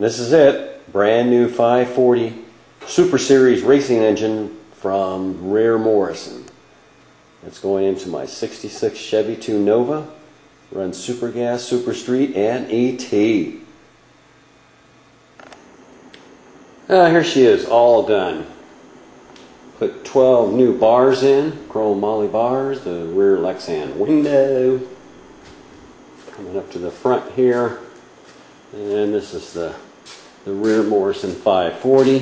This is it, brand new 540 Super Series racing engine from Reher Morrison. It's going into my 66 Chevy 2 Nova. Runs Super Gas, Super Street, and ET. Here she is, all done. Put 12 new bars in, chrome moly bars, the rear Lexan window. Coming up to the front here. And this is the Reher Morrison 540.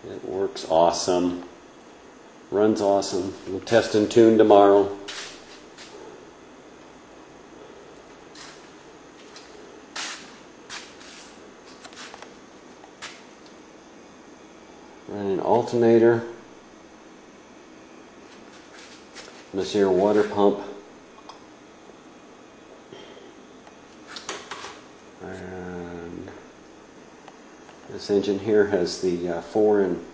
It works awesome. Runs awesome. We'll test and tune tomorrow. Running alternator. This here water pump. And this engine here has the 4 and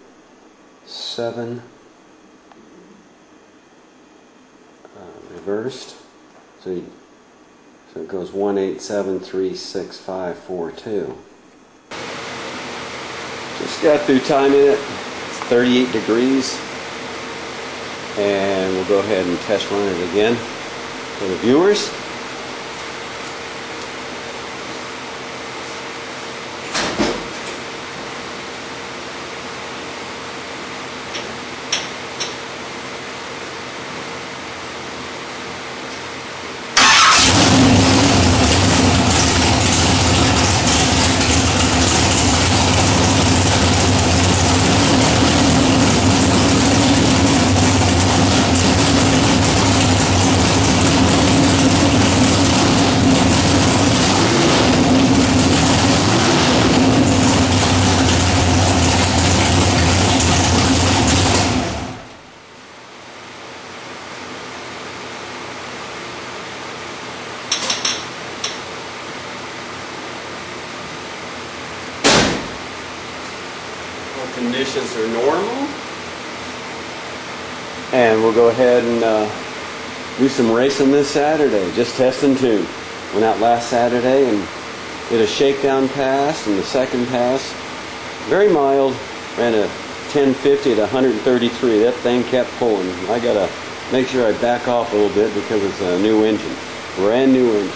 7 reversed. So it goes 1, 8, 7, 3, 6, 5, 4, 2. Just got through timing it. It's 38 degrees. And we'll go ahead and test run it again for the viewers. Conditions are normal, and we'll go ahead and do some racing this Saturday. Just test and tune. Went out last Saturday and did a shakedown pass, and the second pass, very mild, ran a 1050 at 133. That thing kept pulling. I gotta make sure I back off a little bit because it's a new engine, brand new engine.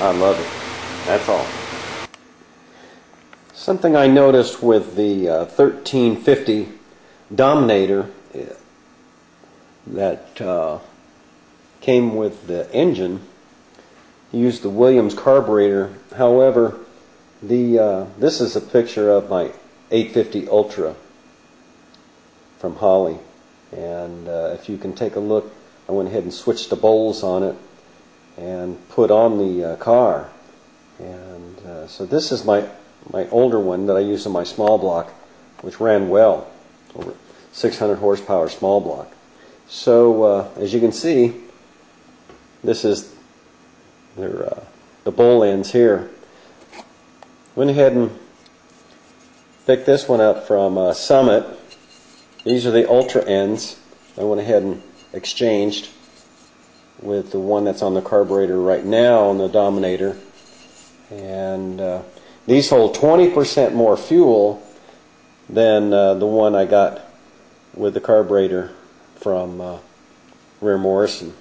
I love it. That's all. Something I noticed with the 1350 Dominator that came with the engine, used the Williams carburetor. However, this is a picture of my 850 Ultra from Holly, and if you can take a look, I went ahead and switched the bowls on it and put on the car, and so this is my older one that I used in my small block, which ran well, over 600 horsepower small block. So as you can see, this is the bowl ends here. Went ahead and picked this one up from Summit. These are the Ultra ends. I went ahead and exchanged with the one that's on the carburetor right now on the Dominator, and these hold 20% more fuel than the one I got with the carburetor from Reher Morrison.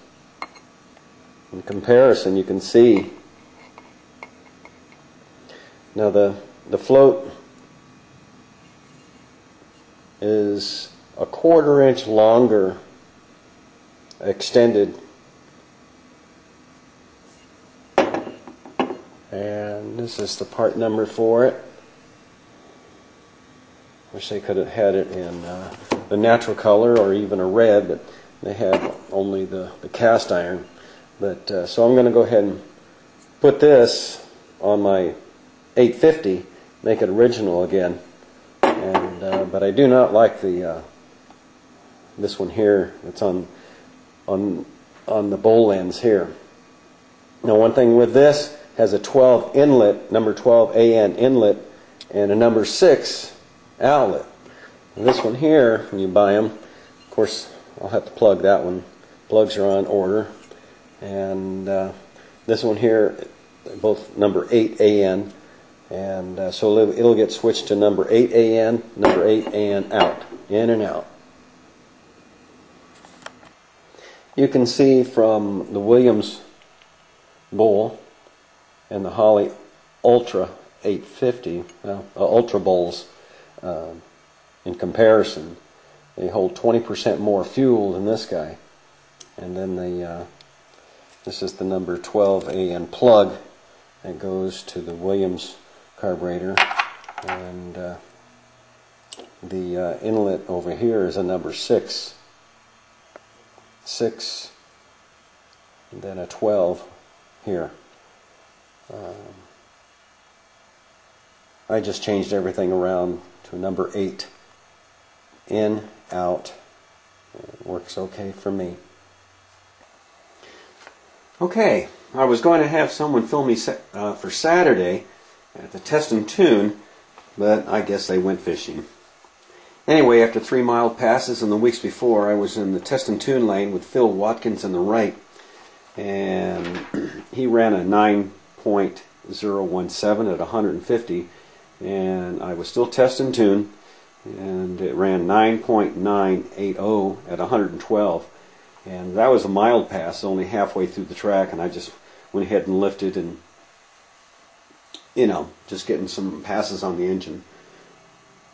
In comparison, you can see now the float is a 1/4 inch longer extended, and this is the part number for it. Wish they could have had it in the natural color or even a red, but they had only the cast iron. But so I'm going to go ahead and put this on my 850, make it original again. And but I do not like the this one here. It's on the bowl ends here. Now, one thing with this, has a 12 inlet, number 12 AN inlet, and a number 6 outlet. And this one here, when you buy them, of course, I'll have to plug that one. Plugs are on order. And this one here, both number 8 AN, And so it'll get switched to number 8 AN, number 8 AN out, in and out. You can see from the Williams Bull and the Holley Ultra 850, Ultra Bulls, in comparison, they hold 20% more fuel than this guy. And then this is the number 12 AN plug that goes to the Williams carburetor, and the inlet over here is a number 6, and then a 12 here. I just changed everything around to number 8, in, out. It works okay for me. Okay, I was going to have someone film me for Saturday at the Test and Tune, but I guess they went fishing. Anyway, after 3 mild passes in the weeks before, I was in the Test and Tune lane with Phil Watkins on the right, and he ran a 9.017 at 150, and I was still Test and Tune, and it ran 9.980 at 112, and that was a mild pass, only halfway through the track, and I just went ahead and lifted and, you know, just getting some passes on the engine.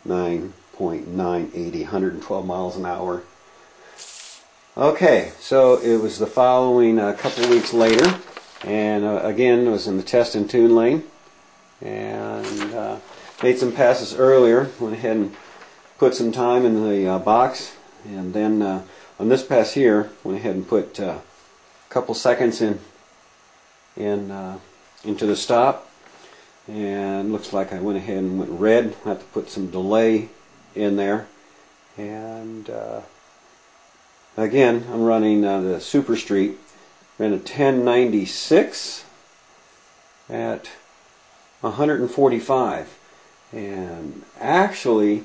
9.980, 112 miles an hour. Okay, so it was the following couple weeks later, and again it was in the Test and Tune lane, and made some passes earlier, went ahead and put some time in the box, and then on this pass here, went ahead and put a couple seconds into the stop, and looks like I went ahead and went red. I have to put some delay in there, and again I'm running the Super Street. Ran a 1096 at 145, and actually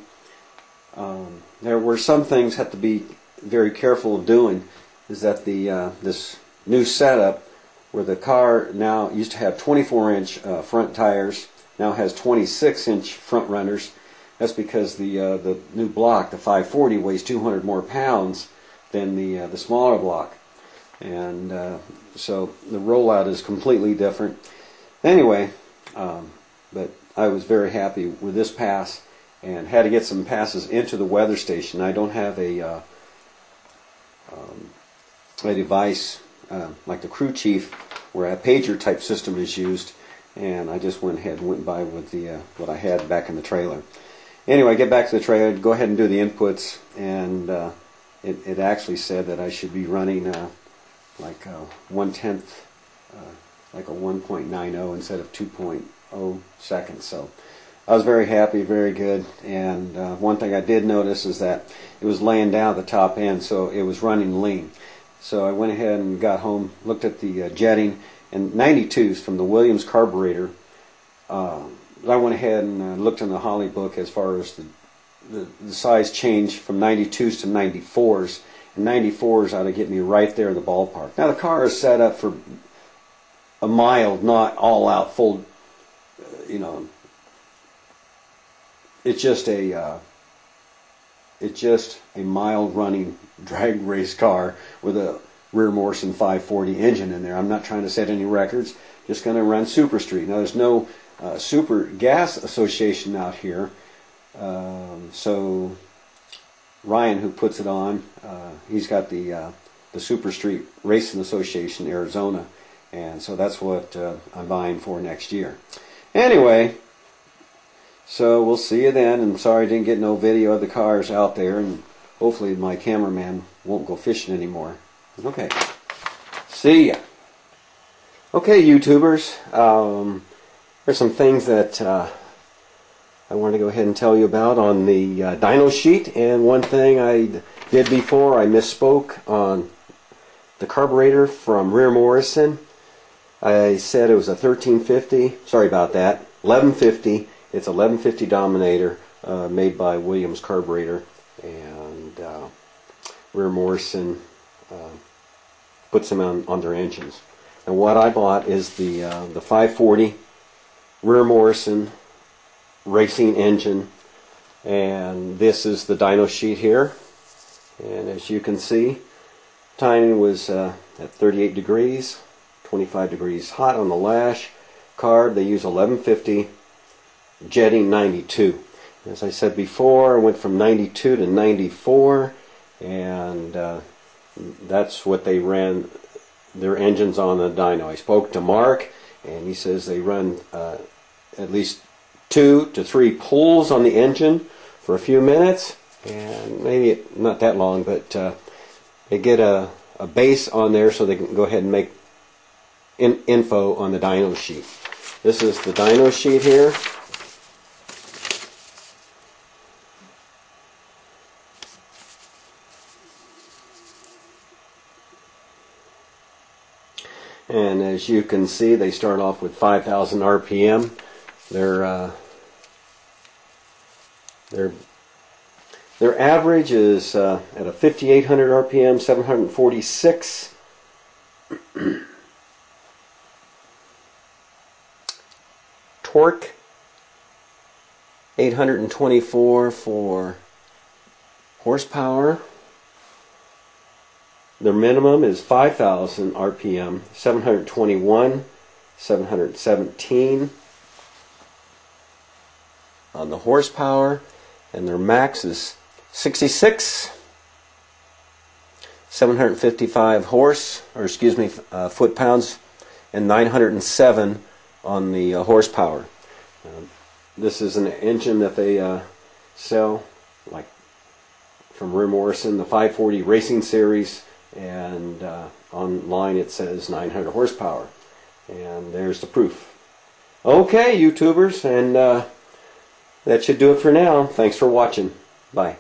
there were some things have to be very careful of doing. Is that this new setup where the car now used to have 24-inch front tires, now has 26-inch front runners. That's because the new block, the 540, weighs 200 more pounds than the smaller block, and so the rollout is completely different. Anyway, but I was very happy with this pass, and had to get some passes into the weather station. I don't have a device like the crew chief where a pager type system is used, and I just went ahead and went by with the what I had back in the trailer. Anyway, I get back to the trailer, go ahead and do the inputs, and it actually said that I should be running like a 1/10, like a 1.90 instead of 2.0 seconds. So I was very happy, very good. And one thing I did notice is that it was laying down at the top end, so it was running lean. So I went ahead and got home, looked at the jetting, and 92s from the Williams carburetor. I went ahead and looked in the Holley book as far as the size change from 92s to 94s. And 94s ought to get me right there in the ballpark. Now the car is set up for a mild, not all out full, you know, it's just a mild running drag race car with a Reher Morrison 540 engine in there. I'm not trying to set any records, just going to run Super Street. Now there's no Super Gas Association out here, so Ryan, who puts it on, he's got the Super Street Racing Association Arizona, and so that's what I'm buying for next year. Anyway, so we'll see you then. And sorry I didn't get no video of the cars out there, and hopefully my cameraman won't go fishing anymore. Okay, see ya. Okay, YouTubers, there's some things that I want to go ahead and tell you about on the dyno sheet. And one thing I did before, I misspoke on the carburetor from Reher Morrison. I said it was a 1350. Sorry about that. 1150. It's a 1150 Dominator made by Williams Carburetor, and Reher Morrison puts them on their engines. And what I bought is the 540 Reher Morrison racing engine. And this is the dyno sheet here. And as you can see, timing was at 38 degrees, 25 degrees hot on the lash. Carb, they use 1150, jetting 92. As I said before, I went from 92 to 94, and that's what they ran their engines on the dyno. I spoke to Mark, and he says they run at least 2 to 3 pulls on the engine for a few minutes, and maybe not that long, but they get a base on there so they can go ahead and make info on the dyno sheet. This is the dyno sheet here. And as you can see, they start off with 5,000 RPM. Their average is at a 5,800 RPM, 746. Torque, 824 for horsepower. Their minimum is 5,000 RPM, 721, 717 on the horsepower, and their max is 66, 755 foot-pounds, and 907 on the horsepower. This is an engine that they sell, like from Reher Morrison, the 540 Racing Series, and online it says 900 horsepower. And there's the proof. Okay, YouTubers, and that should do it for now. Thanks for watching. Bye.